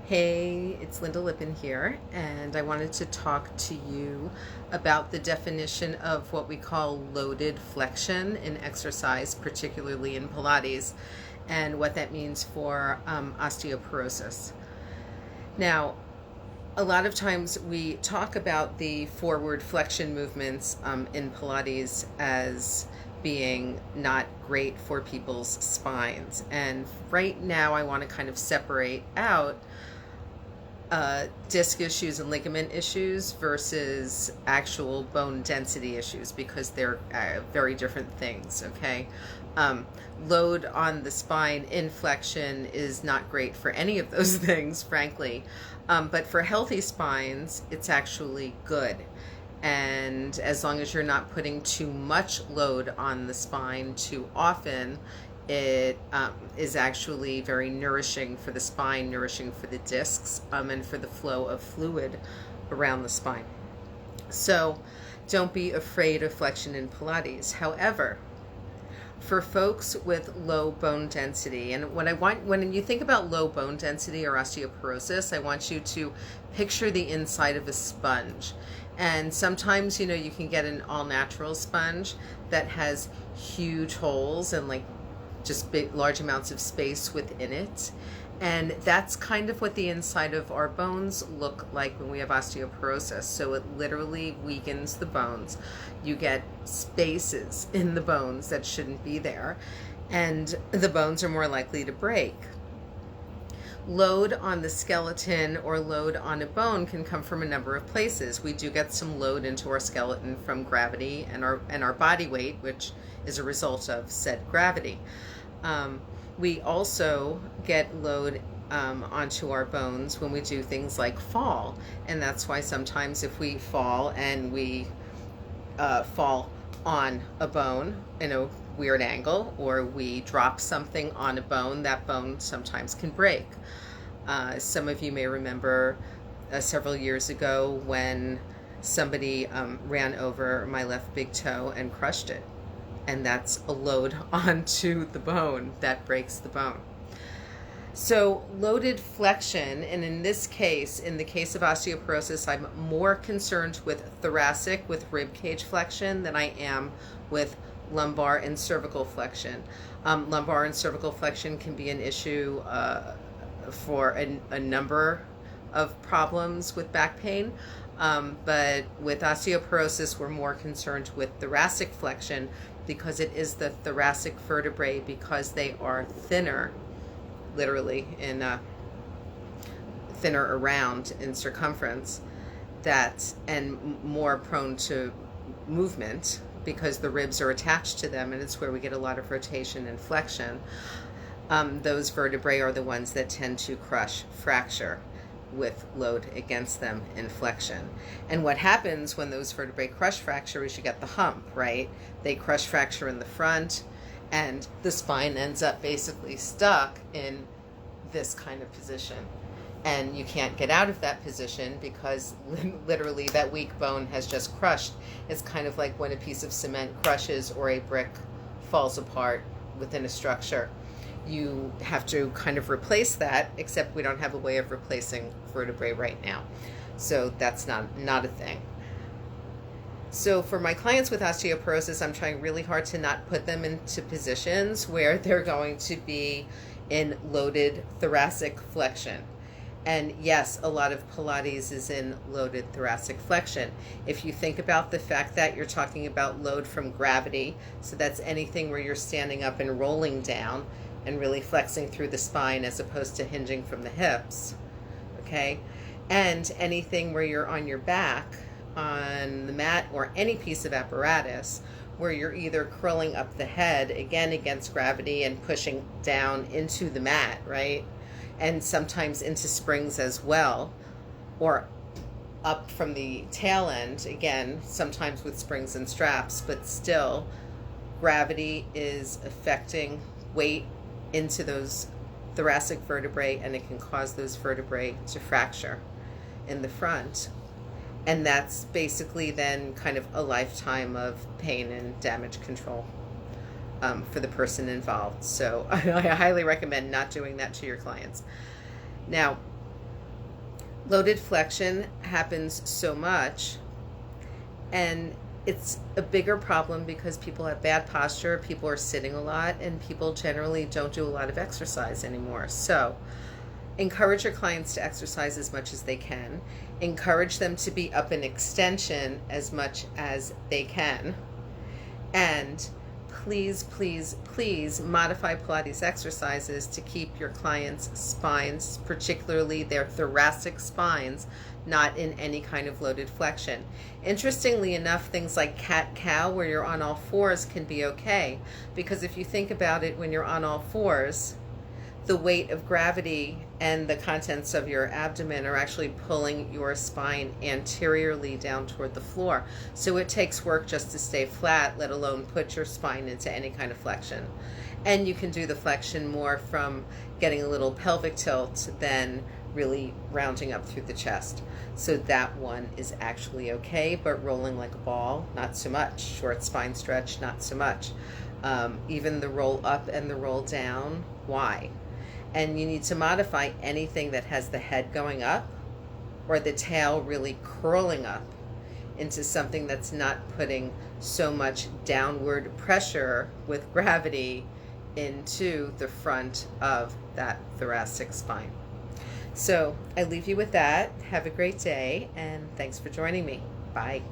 Hey, it's Linda Lippin here, and I wanted to talk to you about the definition of what we call loaded flexion in exercise, particularly in Pilates, and what that means for osteoporosis. Now, a lot of times we talk about the forward flexion movements in Pilates as being not great for people's spines. And right now I want to kind of separate out disc issues and ligament issues versus actual bone density issues, because they're very different things, okay? Load on the spine in flexion is not great for any of those things, frankly. But for healthy spines, it's actually good. And as long as you're not putting too much load on the spine too often, it is actually very nourishing for the spine, nourishing for the discs, and for the flow of fluid around the spine. So don't be afraid of flexion in Pilates. However, for folks with low bone density, and when you think about low bone density or osteoporosis, I want you to picture the inside of a sponge. And sometimes, you can get an all-natural sponge that has huge holes and just large amounts of space within it. And that's kind of what the inside of our bones look like when we have osteoporosis. So it literally weakens the bones. You get spaces in the bones that shouldn't be there, and the bones are more likely to break. Load on the skeleton or load on a bone can come from a number of places. We do get some load into our skeleton from gravity and our body weight, which is a result of said gravity. We also get load onto our bones when we do things like fall, and that's why sometimes if we fall and we fall on a bone in a weird angle, or we drop something on a bone, that bone sometimes can break. Some of you may remember several years ago when somebody ran over my left big toe and crushed it. And that's a load onto the bone that breaks the bone. So loaded flexion, and in this case, in the case of osteoporosis, I'm more concerned with thoracic, with rib cage flexion, than I am with lumbar and cervical flexion. Lumbar and cervical flexion can be an issue for a number of problems with back pain. But with osteoporosis, we're more concerned with thoracic flexion, because it is the thoracic vertebrae, because they are thinner, literally, thinner around in circumference, and more prone to movement, because the ribs are attached to them, and it's where we get a lot of rotation and flexion. Those vertebrae are the ones that tend to crush, fracture with load against them in flexion. And what happens when those vertebrae crush, fracture is you get the hump, right? They crush, fracture in the front, and the spine ends up basically stuck in this kind of position. And you can't get out of that position because literally that weak bone has just crushed. It's kind of like when a piece of cement crushes or a brick falls apart within a structure. You have to kind of replace that, except we don't have a way of replacing vertebrae right now. So that's not a thing. So for my clients with osteoporosis, I'm trying really hard to not put them into positions where they're going to be in loaded thoracic flexion. And yes, a lot of Pilates is in loaded thoracic flexion. If you think about the fact that you're talking about load from gravity, so that's anything where you're standing up and rolling down and really flexing through the spine as opposed to hinging from the hips, okay? And anything where you're on your back on the mat or any piece of apparatus where you're either curling up the head, again against gravity, and pushing down into the mat, right? And sometimes into springs as well, or up from the tail end, again, sometimes with springs and straps, but still gravity is affecting weight into those thoracic vertebrae, and it can cause those vertebrae to fracture in the front. And that's basically then kind of a lifetime of pain and damage control for the person involved. So I highly recommend not doing that to your clients. Now, Loaded flexion happens so much, and it's a bigger problem because people have bad posture, people are sitting a lot, and people generally don't do a lot of exercise anymore. So encourage your clients to exercise as much as they can. Encourage them to be up in extension as much as they can. And please, please, please modify Pilates exercises to keep your clients' spines, particularly their thoracic spines, not in any kind of loaded flexion. Interestingly enough, things like cat-cow, where you're on all fours, can be okay, because if you think about it, when you're on all fours, the weight of gravity and the contents of your abdomen are actually pulling your spine anteriorly down toward the floor. So it takes work just to stay flat, let alone put your spine into any kind of flexion. And you can do the flexion more from getting a little pelvic tilt than really rounding up through the chest. So that one is actually okay, but rolling like a ball, not so much. Short spine stretch, not so much. Even the roll up and the roll down, why? And you need to modify anything that has the head going up or the tail really curling up into something that's not putting so much downward pressure with gravity into the front of that thoracic spine. So I leave you with that. Have a great day, and thanks for joining me. Bye.